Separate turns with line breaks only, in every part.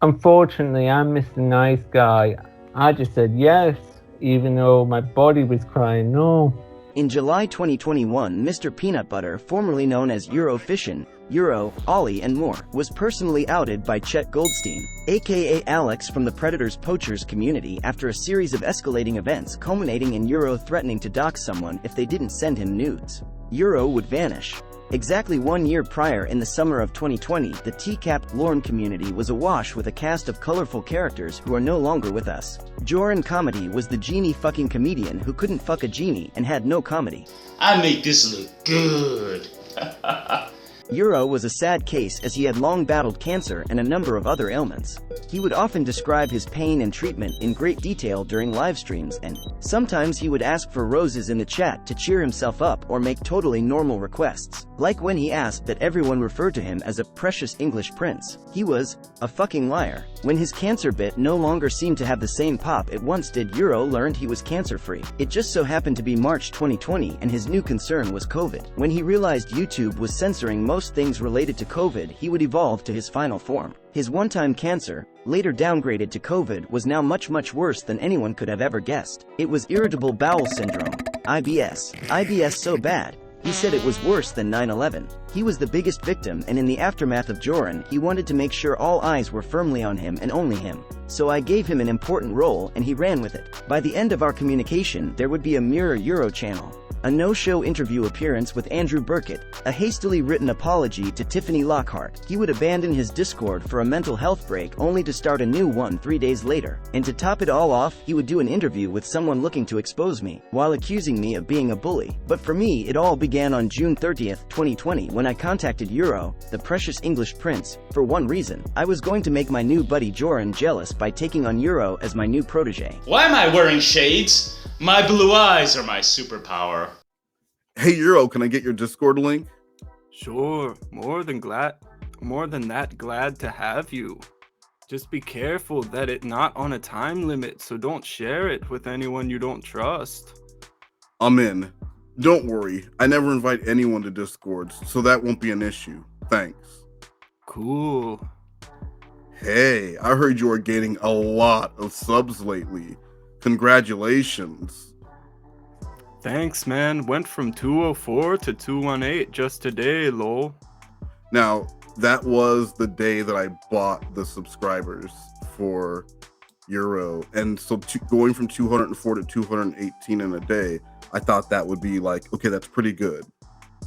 Unfortunately, I'm Mr. Nice Guy. I just said yes, even though my body was crying no.
In July 2021, Mister Peanutbutter, formerly known as EuroFission, Ollie, and more, was personally outed by Chet Goldstein, AKA Alex from the Predators Poachers community after a series of escalating events culminating in Euro threatening to dox someone if they didn't send him nudes. Euro would vanish. Exactly 1 year prior, in the summer of 2020, the Tcap Lorne community was awash with a cast of colorful characters who are no longer with us. Jorrun Comedy was the genie fucking comedian who couldn't fuck a genie and had no comedy.
I make this look good.
Euro was a sad case as he had long battled cancer and a number of other ailments. He would often describe his pain and treatment in great detail during live streams, and sometimes he would ask for roses in the chat to cheer himself up or make totally normal requests, like when he asked that everyone refer to him as a precious English prince. He was a fucking liar. When his cancer bit no longer seemed to have the same pop it once did, Euro learned he was cancer-free. It just so happened to be March 2020 and his new concern was COVID. When he realized YouTube was censoring most things related to COVID, he would evolve to his final form. His one-time cancer, later downgraded to COVID, was now much worse than anyone could have ever guessed. It was irritable bowel syndrome, IBS. IBS so bad, he said it was worse than 9/11. He was the biggest victim, and in the aftermath of Jorrun, he wanted to make sure all eyes were firmly on him and only him. So I gave him an important role and he ran with it. By the end of our communication, there would be a mirror Euro channel, a no-show interview appearance with Andrew Burkett, a hastily written apology to Tiffany Lockhart. He would abandon his Discord for a mental health break only to start a new one 3 days later. And to top it all off, he would do an interview with someone looking to expose me, while accusing me of being a bully. But for me, it all began on June 30th, 2020, when I contacted Euro, the precious English prince, for one reason. I was going to make my new buddy Jorrun jealous by taking on Euro as my new protege.
Why am I wearing shades? My blue eyes are my superpower.
Hey Euro, can I get your Discord link?
Sure, more than that, glad to have you. Just be careful that it's not on a time limit, so don't share it with anyone you don't trust.
I'm in. Don't worry, I never invite anyone to Discords, so that won't be an issue. Thanks.
Cool.
Hey, I heard you are gaining a lot of subs lately. Congratulations.
Thanks, man. Went from 204 to 218 just today, lol.
Now, that was the day that I bought the subscribers for Euro. And so going from 204 to 218 in a day, I thought that would be like, okay, that's pretty good.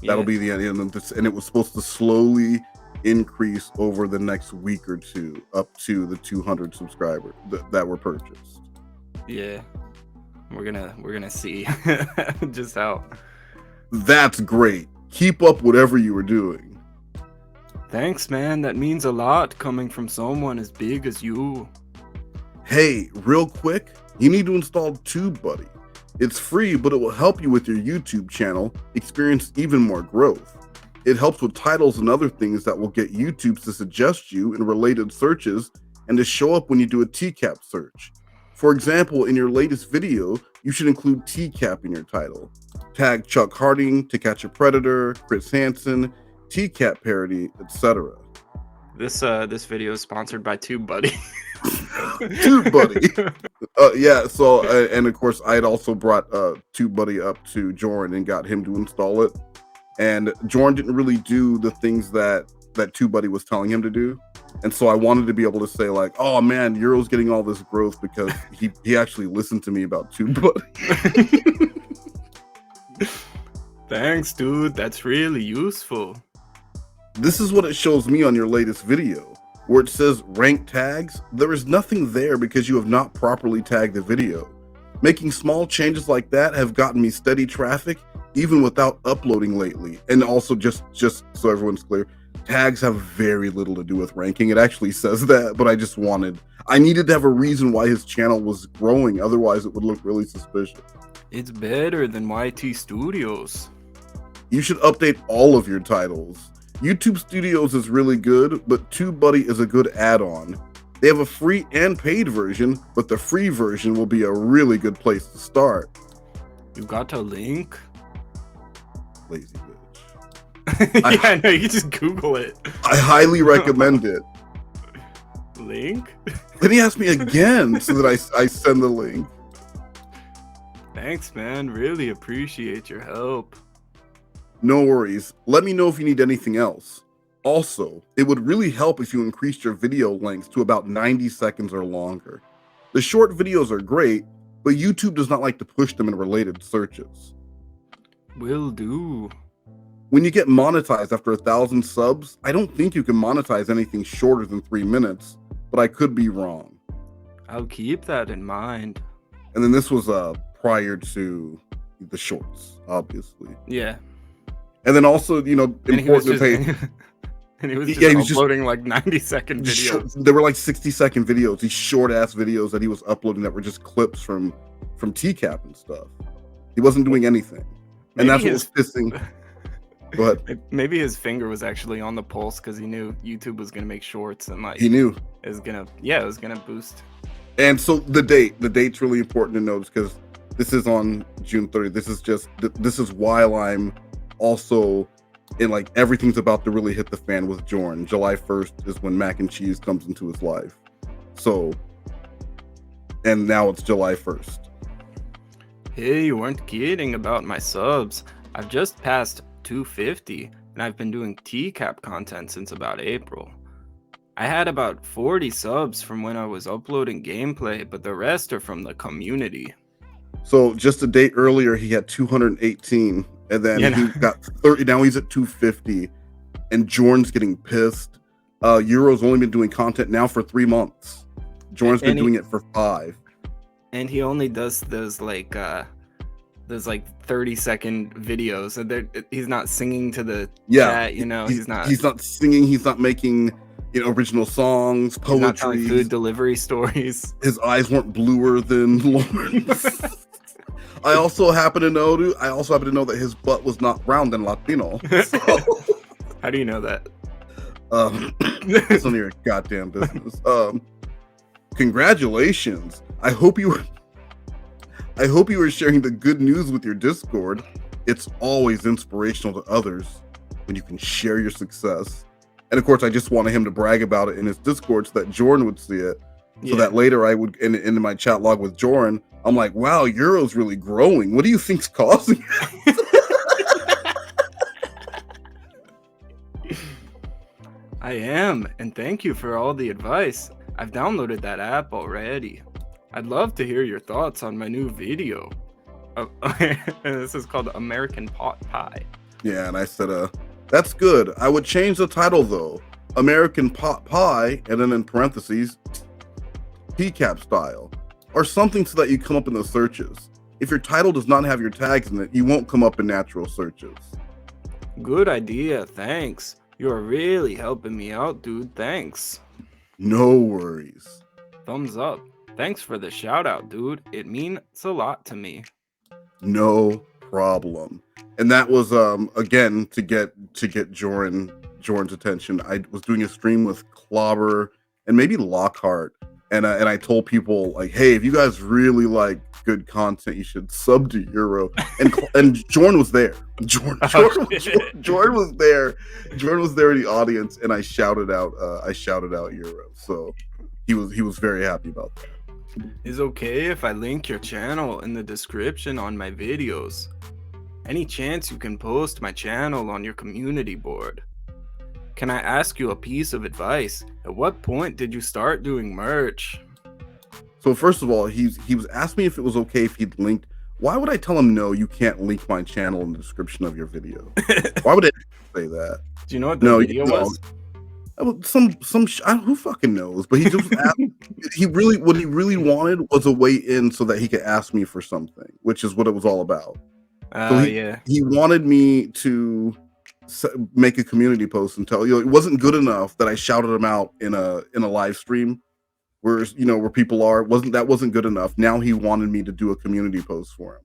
Yeah. That'll be the end of this. And it was supposed to slowly increase over the next week or two up to the 200 subscribers that were purchased.
Yeah. We're gonna see just how.
That's great. Keep up whatever you were doing.
Thanks, man. That means a lot coming from someone as big as you.
Hey, real quick, you need to install TubeBuddy. It's free, but it will help you with your YouTube channel experience even more growth. It helps with titles and other things that will get YouTube to suggest you in related searches and to show up when you do a Tcap search. For example, in your latest video, you should include Tcap in your title. Tag Chuck Harding, To Catch a Predator, Chris Hansen, Tcap parody, etc.
This video is sponsored by TubeBuddy.
TubeBuddy. Yeah, so, and of course, I had also brought TubeBuddy up to Jorrun and got him to install it. And Jorrun didn't really do the things that TubeBuddy was telling him to do. And so I wanted to be able to say like, oh man, Euro's getting all this growth because he actually listened to me about TubeBuddy.
Thanks, dude. That's really useful.
This is what it shows me on your latest video, where it says rank tags. There is nothing there because you have not properly tagged the video. Making small changes like that have gotten me steady traffic, even without uploading lately. And also just so everyone's clear, tags have very little to do with ranking. It actually says that, but I needed to have a reason why his channel was growing. Otherwise, it would look really suspicious.
It's better than YT Studios.
You should update all of your titles. YouTube Studios is really good, but TubeBuddy is a good add-on. They have a free and paid version, but the free version will be a really good place to start.
You got a link?
Lazy bitch.
Yeah, no, you can just Google it.
I highly recommend it.
Link?
Then he asked me again so that I send the link.
Thanks, man. Really appreciate your help.
No worries. Let me know if you need anything else. Also, it would really help if you increased your video length to about 90 seconds or longer. The short videos are great, but YouTube does not like to push them in related searches.
Will do.
When you get monetized after 1,000 subs, I don't think you can monetize anything shorter than 3 minutes, but I could be wrong.
I'll keep that in mind.
And then this was prior to the shorts, obviously.
Yeah.
And then also, you know, important to pay.
And he was just uploading like 90-second videos.
Short, they were like 60-second videos, these short-ass videos that he was uploading that were just clips from Tcap and stuff. He wasn't doing anything. And that's what was pissing. Go ahead.
Maybe his finger was actually on the pulse because he knew YouTube was going to make shorts and like...
He knew.
It was going to boost.
And so the date's really important to notice because this is on June 30th. This is while I'm also... and like everything's about to really hit the fan with Jorrun. July 1st is when Mac and Cheese comes into his life. So, and now it's July 1st.
Hey, you weren't kidding about my subs. I've just passed 250 and I've been doing Tcap content since about April. I had about 40 subs from when I was uploading gameplay, but the rest are from the community.
So just a day earlier, he had 218. And then he got 30. Now he's at 250, and Jorrun's getting pissed. Euro's only been doing content now for 3 months. Jorrun's been doing it for 5.
And he only does those like 30-second videos. And he's not singing to the chat, you know. He's not singing.
He's not making original songs, poetry. He's not
telling food delivery stories.
His eyes weren't bluer than Lorne's. I also happen to know that his butt was not round and Latino. So.
How do you know that?
It's none of your goddamn business. Congratulations. I hope you were sharing the good news with your Discord. It's always inspirational to others when you can share your success. And of course, I just wanted him to brag about it in his Discord so that Jorrun would see it. So that later I would, in my chat log with Jorrun, I'm like, wow, Euro's really growing. What do you think's causing it?
I am, and thank you for all the advice. I've downloaded that app already. I'd love to hear your thoughts on my new video. This is called American Pot Pie.
Yeah, and I said, that's good. I would change the title though. American Pot Pie, and then in parentheses, Tcap style, or something so that you come up in the searches. If your title does not have your tags in it, you won't come up in natural searches.
Good idea, thanks. You're really helping me out, dude. Thanks.
No worries.
Thumbs up. Thanks for the shout out, dude. It means a lot to me.
No problem. And that was again to get Jorrun's attention. I was doing a stream with Clobber and maybe Lockhart. And I told people like, hey, if you guys really like good content, you should sub to Euro. And Jorrun was there. Jorrun was there. Jorrun was there in the audience, and I shouted out Euro. So he was very happy about that.
Is okay if I link your channel in the description on my videos. Any chance you can post my channel on your community board? Can I ask you a piece of advice? At what point did you start doing merch?
So first of all, he was asking me if it was okay if he'd linked. Why would I tell him no? You can't link my channel in the description of your video. Why would I say that?
Do you know what the video was?
Who fucking knows? But he just asked, what he really wanted was a way in so that he could ask me for something, which is what it was all about. He wanted me to make a community post and tell it wasn't good enough that I shouted him out in a live stream where people are. Wasn't good enough. Now he wanted me to do a community post for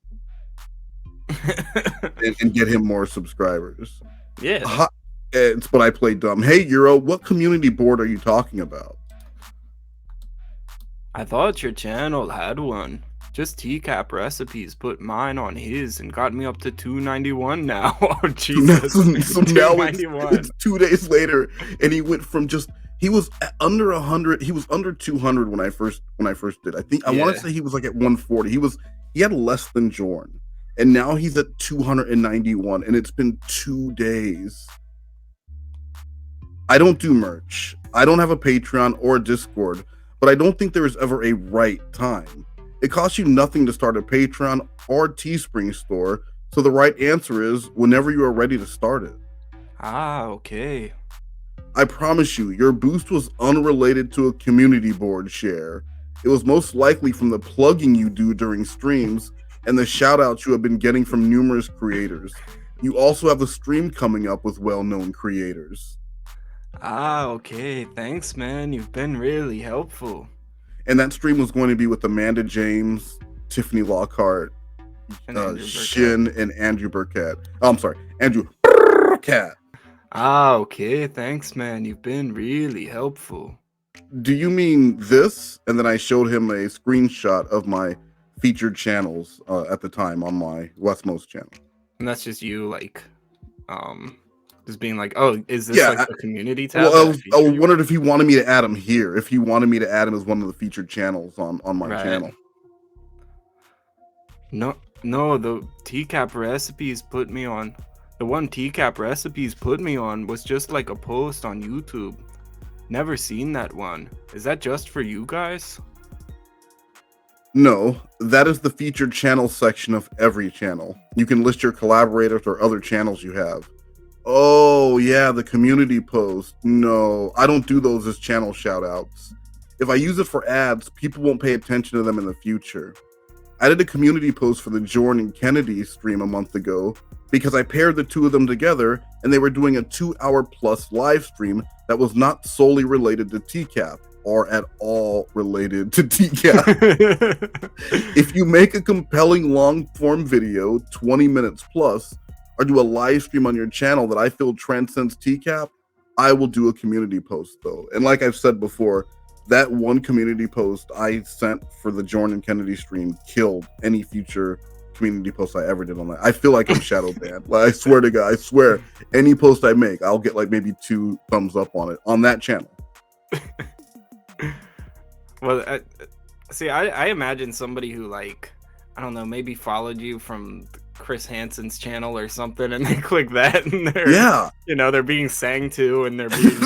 him and get him more subscribers.
Yeah.
It's but I played dumb. Hey Euro, what community board are you talking about?
I thought your channel had one. Just Tcap recipes put mine on his and got me up to 291 now. Oh Jesus.
So now it's 2 days later, and he went from just He was under 100. He was under 200 when I first did. I want to say he was like at 140. He had less than Jorrun, and now he's at 291, and it's been 2 days. I don't do merch. I don't have a Patreon or a Discord, but I don't think there is ever a right time. It costs you nothing to start a Patreon or Teespring store, so the right answer is whenever you are ready to start it.
Ah, okay.
I promise you, your boost was unrelated to a community board share. It was most likely from the plugging you do during streams and the shoutouts you have been getting from numerous creators. You also have a stream coming up with well-known creators.
Ah, okay. Thanks, man. You've been really helpful.
And that stream was going to be with Amanda James, Tiffany Lockhart, Shin, and Andrew Burkett. Oh, I'm sorry, Andrew Burkett.
Ah, okay. Thanks, man. You've been really helpful.
Do you mean this? And then I showed him a screenshot of my featured channels at the time on my Westmost channel.
And that's just you, like, just being like, oh, is this like the community tab?
Well, I wondered if he wanted me to add him here. If he wanted me to add him as one of the featured channels on my channel.
No, the Tcap recipes put me on. The one Tcap recipes put me on was just like a post on YouTube. Never seen that one. Is that just for you guys?
No, that is the featured channel section of every channel. You can list your collaborators or other channels you have. Oh, yeah, the community post. No, I don't do those as channel shoutouts. If I use it for ads, people won't pay attention to them in the future. I did a community post for the Jorrun and Kennedy stream a month ago because I paired the two of them together and they were doing a 2-hour plus live stream that was not solely related to Tcap or at all related to Tcap. If you make a compelling long form video, 20 minutes plus, or do a live stream on your channel that I feel transcends Tcap, I will do a community post though. And like I've said before, that one community post I sent for the Jorrun and Kennedy stream killed any future community post I ever did on that. I feel like I'm shadow banned. Like, I swear to God, I swear, any post I make, I'll get like maybe 2 thumbs up on it on that channel.
Well, I imagine somebody who, like, I don't know, maybe followed you from Chris Hansen's channel or something, and they click that, and they're they're being sang to, and they're being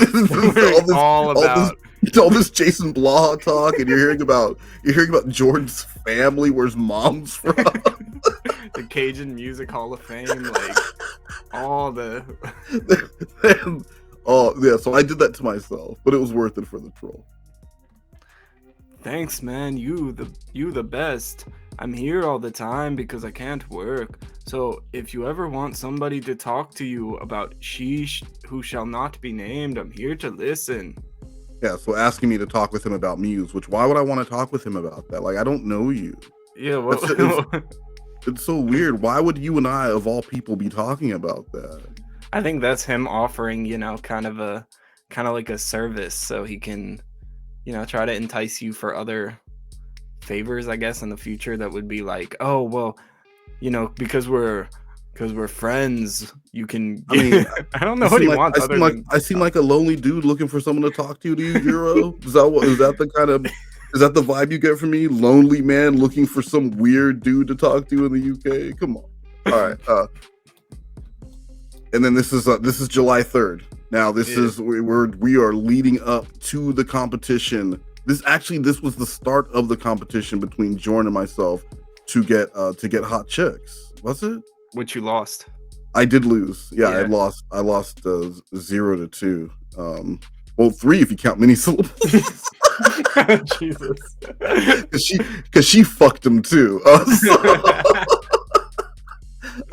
all
this Jason Blah talk, and you're hearing about Jordan's family, where's mom's from,
the Cajun Music Hall of Fame, like all the.
Oh yeah, so I did that to myself, but it was worth it for the troll.
Thanks, man. You the best. I'm here all the time because I can't work. So if you ever want somebody to talk to you about sheesh who shall not be named, I'm here to listen.
Yeah, so asking me to talk with him about Muse, which why would I want to talk with him about that? Like, I don't know you.
Yeah, well,
it's so weird. Why would you and I, of all people, be talking about that?
I think that's him offering, kind of like a service so he can, try to entice you for other favors, I guess, in the future that would be like, oh, well, because we're friends, you can. I mean, I don't know what he wants.
I seem like a lonely dude looking for someone to talk to you, Euro? Is that the vibe you get from me? Lonely man looking for some weird dude to talk to in the UK? Come on. All right. And then this is July 3rd. Now this is we are leading up to the competition. This was the start of the competition between Jorrun and myself to get hot chicks. Was it?
Which you lost.
I did lose. Yeah. I lost 0-2. Well, 3 if you count mini syllables.
Jesus.
Because she fucked him too.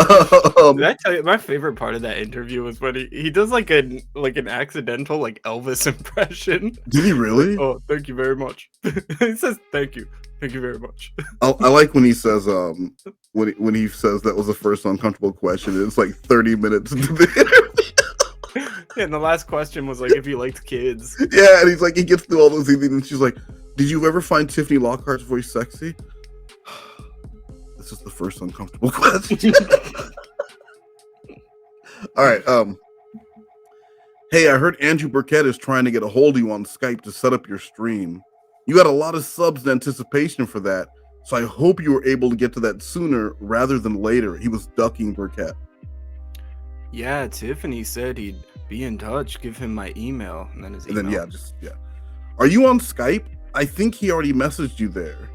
Did I tell you my favorite part of that interview was when he does like an accidental like Elvis impression.
Did he really?
Oh, thank you very much. He says thank you very much.
I like when he says when he says that was the first uncomfortable question. It's like 30 minutes into the interview.
Yeah, and the last question was like if you liked kids.
Yeah, and he's like he gets through all those things, and she's like, "Did you ever find Tiffany Lockhart's voice sexy?" This is the first uncomfortable question. All right. Hey, I heard Andrew Burkett is trying to get a hold of you on Skype to set up your stream. You got a lot of subs in anticipation for that, so I hope you were able to get to that sooner rather than later. He was ducking Burkett.
Yeah, Tiffany said he'd be in touch. Give him my email, and then his email.
And then yeah. Are you on Skype? I think he already messaged you there.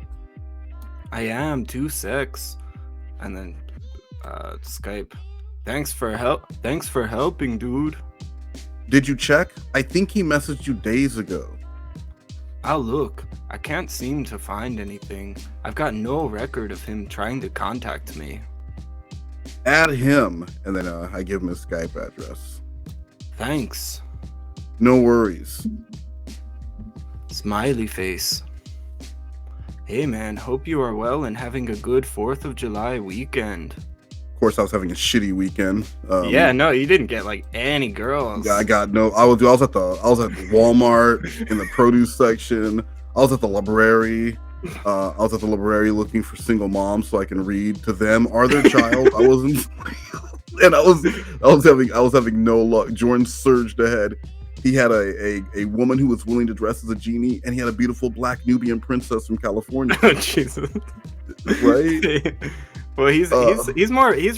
I am 2-6, and then Skype. Thanks for helping, dude.
Did you check? I think he messaged you days ago.
I'll look. I can't seem to find anything. I've got no record of him trying to contact me.
Add him, and then I give him his Skype address.
Thanks.
No worries.
Smiley face. Hey man, hope you are well and having a good 4th of July weekend.
Of course, I was having a shitty weekend.
Yeah, no, you didn't get like any girls.
Yeah, I got no. I was at the Walmart in the produce section. I was at the library. I was at the library looking for single moms so I can read to them or their child. I wasn't, and I was having no luck. Jorrun surged ahead. He had a woman who was willing to dress as a genie, and he had a beautiful black Nubian princess from California.
Oh Jesus!
Right?
Well, he's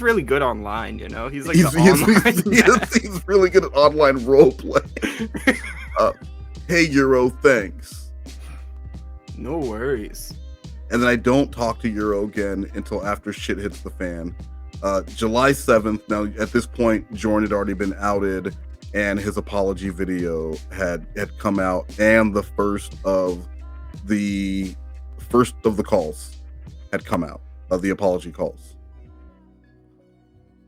really good online. You know, he's like he's
really good at online role play. Hey Euro, thanks.
No worries.
And then I don't talk to Euro again until after shit hits the fan. July 7th. Now at this point, Jorrun had already been outed, and his apology video had come out, and the first of the calls had come out. Of the apology calls.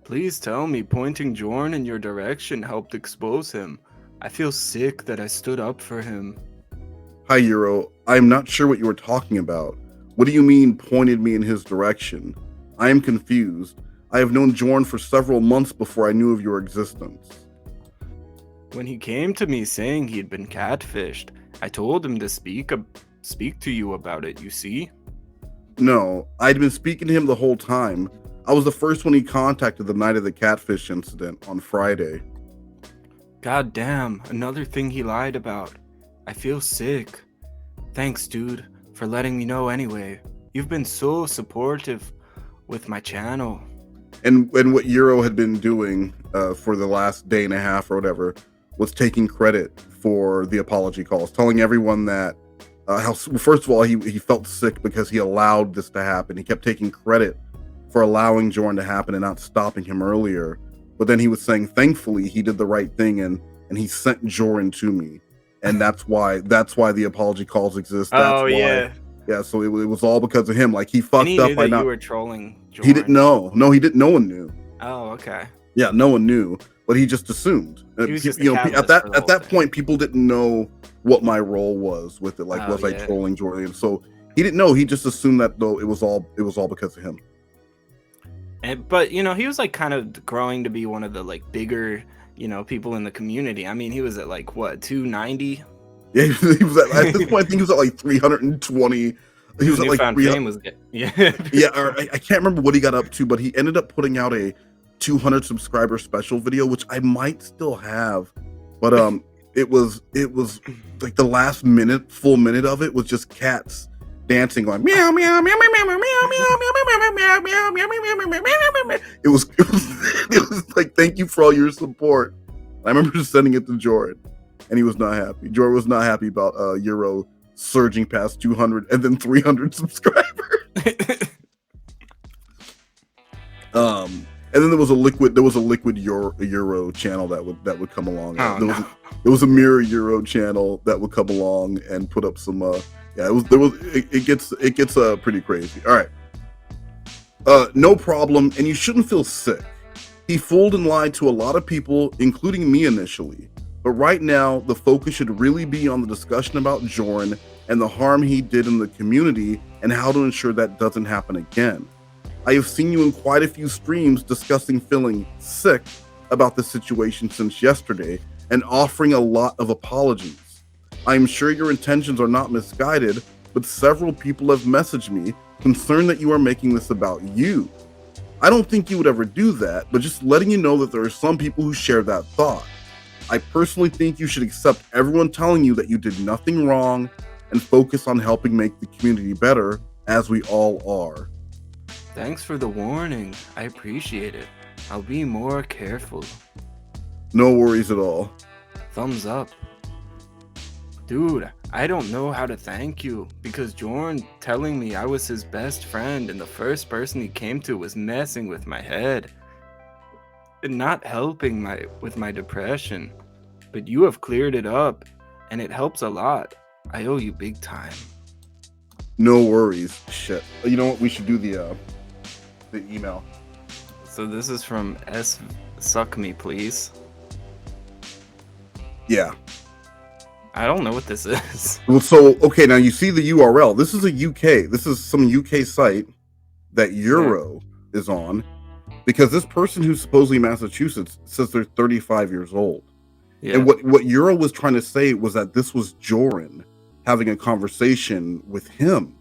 Please tell me pointing Jorrun in your direction helped expose him. I feel sick that I stood up for him.
Hi Euro, I'm not sure what you were talking about. What do you mean pointed me in his direction? I am confused. I have known Jorrun for several months before I knew of your existence.
When he came to me saying he'd been catfished, I told him to speak to you about it, you see?
No, I'd been speaking to him the whole time. I was the first one he contacted the night of the catfish incident on Friday.
God damn, another thing he lied about. I feel sick. Thanks, dude, for letting me know anyway. You've been so supportive with my channel. And
what Euro had been doing for the last day and a half or whatever was taking credit for the apology calls, telling everyone that first of all, he felt sick because he allowed this to happen. He kept taking credit for allowing Jorrun to happen and not stopping him earlier. But then he was saying, thankfully, he did the right thing and he sent Jorrun to me, and that's why the apology calls exist. That's why. Yeah. So it was all because of him. Like he fucked
up
by not.
You were trolling Jorrun.
He didn't know. No, he didn't. No one knew.
Oh, okay.
Yeah, no one knew, but he just assumed. He was just at that point, people didn't know what my role was with it. Like, was I trolling Jorrun? So he didn't know. He just assumed that though it was all because of him.
But he was like kind of growing to be one of the like bigger people in the community. I mean, he was at like what 290.
Yeah, he was at this point. I think he was at like 320. He was at like 300. Yeah. Or I can't remember what he got up to, but he ended up putting out a 200 subscriber special video, which I might still have, but it was like the last full minute of it was just cats dancing, going meow meow meow meow meow meow meow meow meow meow meow meow meow. It was like, thank you for all your support. I remember just sending it to Jorrun, and he was not happy. Jorrun was not happy about Euro surging past 200 and then 300 subscribers. And then there was a liquid Euro channel that would come along. There was a mirror Euro channel that would come along and put up some it gets pretty crazy. All right. No problem, and you shouldn't feel sick. He fooled and lied to a lot of people, including me initially. But right now, the focus should really be on the discussion about Jorrun and the harm he did in the community and how to ensure that doesn't happen again. I have seen you in quite a few streams discussing feeling sick about the situation since yesterday and offering a lot of apologies. I am sure your intentions are not misguided, but several people have messaged me concerned that you are making this about you. I don't think you would ever do that, but just letting you know that there are some people who share that thought. I personally think you should accept everyone telling you that you did nothing wrong and focus on helping make the community better, as we all are.
Thanks for the warning. I appreciate it. I'll be more careful.
No worries at all.
Thumbs up. Dude, I don't know how to thank you, because Jorrun telling me I was his best friend and the first person he came to was messing with my head and not helping with my depression. But you have cleared it up, and it helps a lot. I owe you big time.
No worries. Shit. You know what? We should do the email.
So this is from S. Suck Me, please.
Yeah.
I don't know what this is.
Well, so, okay, now you see the URL. This is a UK. This is some UK site that Euro is on, because this person who's supposedly Massachusetts says they're 35 years old.
Yeah.
And what Euro was trying to say was that this was Jorrun having a conversation with him.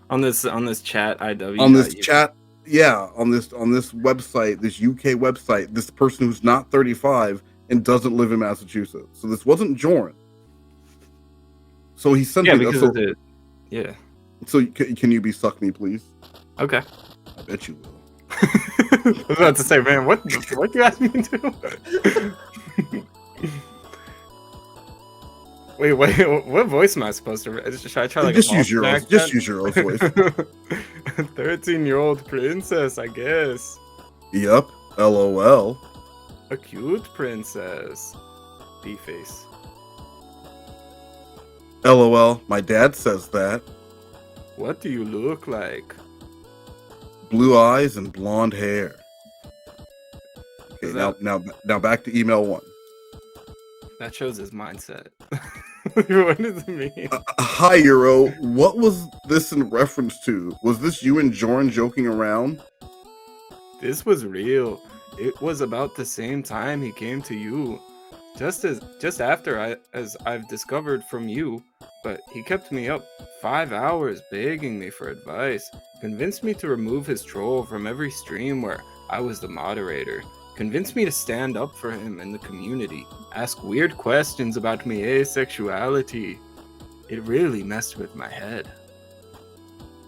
on this chat IW.
On this chat, yeah, on this website, this UK website, this person who's not 35 and doesn't live in Massachusetts. So this wasn't Jorrun. So he sent me
because of it. Yeah.
So can you be Suck Me, please?
Okay.
I bet you will.
I was about to say, man, what you ask me to do? Wait, what voice am I supposed to? Should I try like
just use Euro's voice.
13-year-old princess, I guess.
Yep. LOL.
A cute princess. D-face.
LOL. My dad says that.
What do you look like?
Blue eyes and blonde hair. Okay, now back to email 1.
That shows his mindset. What does it mean?
Hi, Euro. What was this in reference to? Was this you and Jorrun joking around?
This was real. It was about the same time he came to you. Just after I've discovered from you, but he kept me up 5 hours begging me for advice, convinced me to remove his troll from every stream where I was the moderator, convinced me to stand up for him in the community, ask weird questions about my asexuality. It really messed with my head.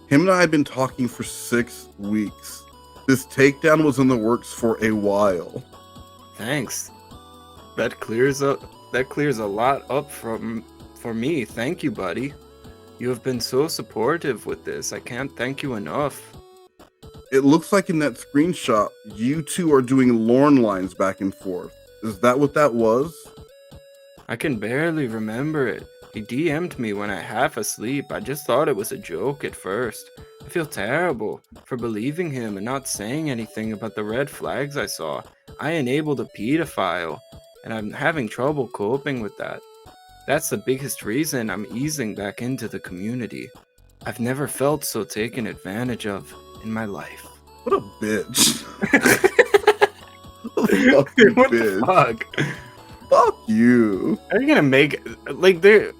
Him and I had been talking for 6 weeks. This takedown was in the works for a while.
Thanks. That clears a lot up for me. Thank you, buddy. You have been so supportive with this. I can't thank you enough.
It looks like in that screenshot, you two are doing Lorne lines back and forth. Is that what that was?
I can barely remember it. He DM'd me when I half asleep. I just thought it was a joke at first. I feel terrible for believing him and not saying anything about the red flags I saw. I enabled a pedophile, and I'm having trouble coping with that. That's the biggest reason I'm easing back into the community. I've never felt so taken advantage of in my life.
What a bitch.
What the fuck?
Fuck you.
Are you gonna make, like, there,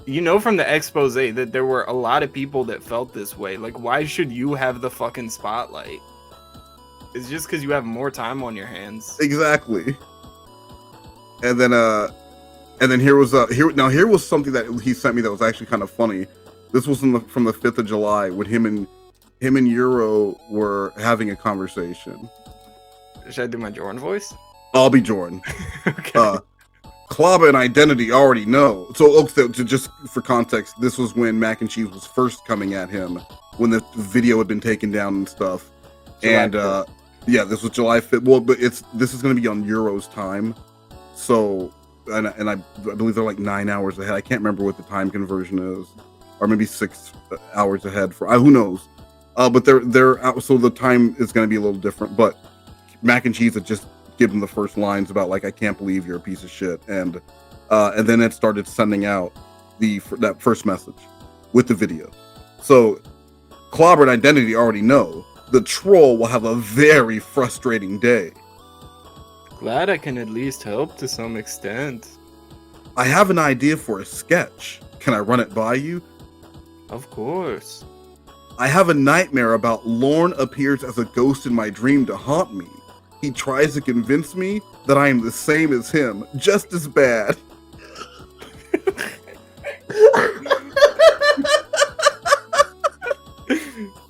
you know, from the expose that there were a lot of people that felt this way. Like, why should you have the fucking spotlight? It's just because you have more time on your hands.
Exactly. And then here was something that he sent me that was actually kind of funny. This was from the 5th of July when him and Euro were having a conversation.
Should I do my Jorrun voice?
I'll be Jorrun.
Okay.
Klaba and Identity already know. So just for context, this was when Mac and Cheese was first coming at him, when the video had been taken down and stuff. July 5th. Yeah, this was July 5th. Well, but this is going to be on Euro's time. So, and I believe they're like 9 hours ahead. I can't remember what the time conversion is, or maybe 6 hours ahead for who knows. But they're out, so the time is going to be a little different. But Mac and Cheese had just given the first lines about like, I can't believe you're a piece of shit, and then it started sending out that first message with the video. So Clobber and Identity already know the troll will have a very frustrating day.
Glad I can at least help to some extent.
I have an idea for a sketch. Can I run it by you?
Of course.
I have a nightmare about Lorne appears as a ghost in my dream to haunt me. He tries to convince me that I am the same as him, just as bad.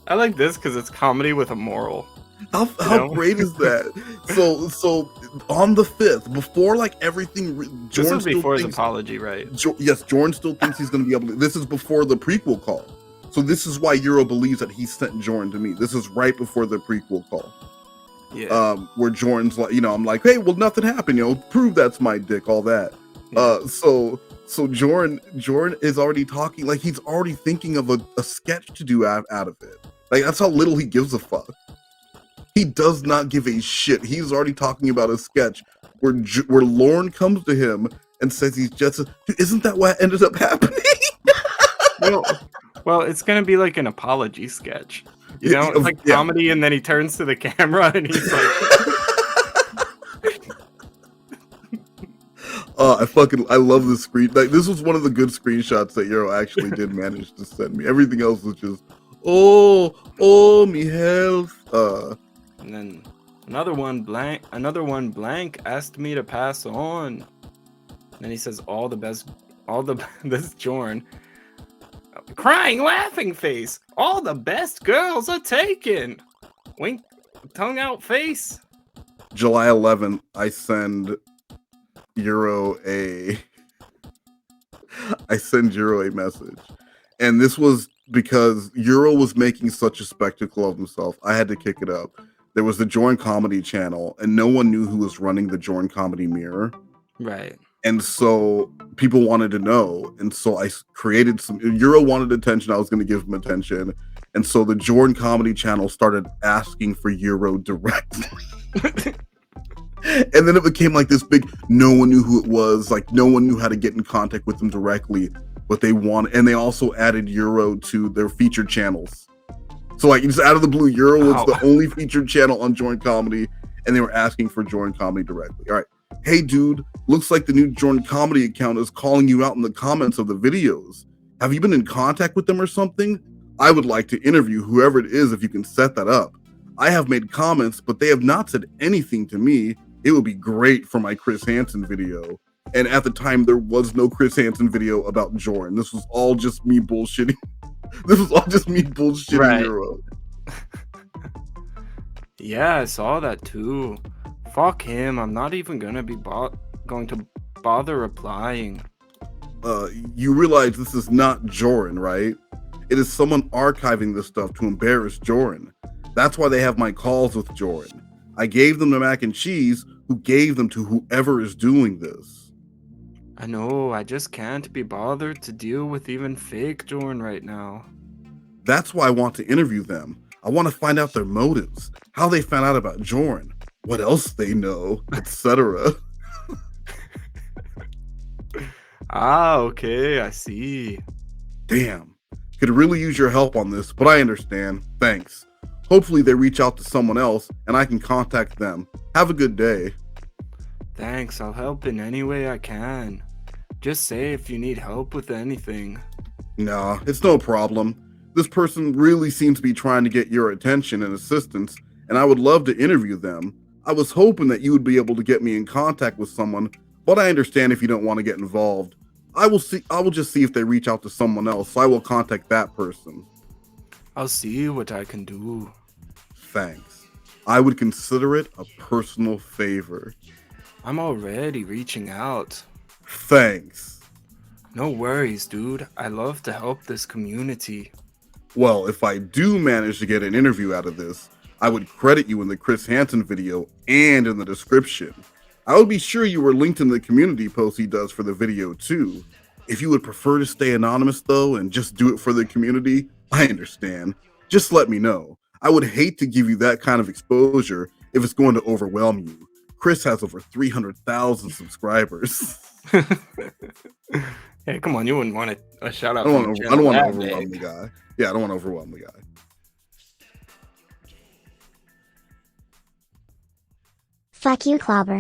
I like this because it's comedy with a moral.
How great is that? So on the 5th, before like everything,
This is before his apology, right?
Yes, Jorrun still thinks he's going to be able to. This is before the prequel call. So this is why Euro believes that he sent Jorrun to me. This is right before the prequel call.
Yeah.
Where Jorrun's like, I'm like, hey, well, nothing happened. Prove that's my dick, all that.
Yeah.
So Jorrun is already talking, like he's already thinking of a sketch to do out of it. Like that's how little he gives a fuck. He does not give a shit. He's already talking about a sketch where Lorne comes to him and says he's just. Isn't that what ended up happening?
Well, it's gonna be like an apology sketch. It's like comedy, and then he turns to the camera and he's like.
I love this screen. Like this was one of the good screenshots that Euro actually did manage to send me. Everything else was just, oh, me health.
And then another one blank asked me to pass on. And then he says all the best, this Jorrun. Crying, laughing face. All the best girls are taken. Wink, tongue out face.
July 11th, I send Euro a message. And this was because Euro was making such a spectacle of himself. I had to kick it up. There was the Jorrun Comedy channel, and no one knew who was running the Jorrun Comedy mirror.
Right.
And so people wanted to know. And so I created Euro wanted attention. I was going to give him attention. And so the Jorrun Comedy channel started asking for Euro directly. And then it became like this big, no one knew who it was. Like no one knew how to get in contact with them directly, but they wanted, and they also added Euro to their featured channels. So like just out of the blue, Euro was the only featured channel on Jorrun Comedy, and they were asking for Jorrun Comedy directly. All right. Hey dude, looks like the new Jorrun Comedy account is calling you out in the comments of the videos. Have you been in contact with them or something? I would like to interview whoever it is if you can set that up. I have made comments, but they have not said anything to me. It would be great for my Chris Hansen video. And at the time, there was no Chris Hansen video about Jorrun. This was all just me bullshitting.
Right.
Euro.
Yeah, I saw that too. Fuck him. I'm not even gonna be going to bother replying.
You realize this is not Jorrun, right? It is someone archiving this stuff to embarrass Jorrun. That's why they have my calls with Jorrun. I gave them the mac and cheese, who gave them to whoever is doing this.
I know, I just can't be bothered to deal with even fake Jorrun right now.
That's why I want to interview them. I want to find out their motives, how they found out about Jorrun, what else they know, etc.
Okay, I see.
Damn, could really use your help on this, but I understand. Thanks. Hopefully they reach out to someone else and I can contact them. Have a good day.
Thanks, I'll help in any way I can. Just say if you need help with anything.
Nah, it's no problem. This person really seems to be trying to get your attention and assistance, and I would love to interview them. I was hoping that you would be able to get me in contact with someone, but I understand if you don't want to get involved. I will just see if they reach out to someone else, so I will contact that person.
I'll see what I can do.
Thanks. I would consider it a personal favor.
I'm already reaching out.
Thanks.
No worries, dude. I love to help this community.
Well, if I do manage to get an interview out of this, I would credit you in the Chris Hansen video and in the description. I would be sure you were linked in the community post he does for the video too. If you would prefer to stay anonymous though and just do it for the community, I understand. Just let me know. I would hate to give you that kind of exposure if it's going to overwhelm you. Chris has over 300,000 subscribers.
Hey, come on, you wouldn't want a shout out.
I don't want to overwhelm the guy. Yeah, I don't want to overwhelm the guy.
Fuck you, Clobber.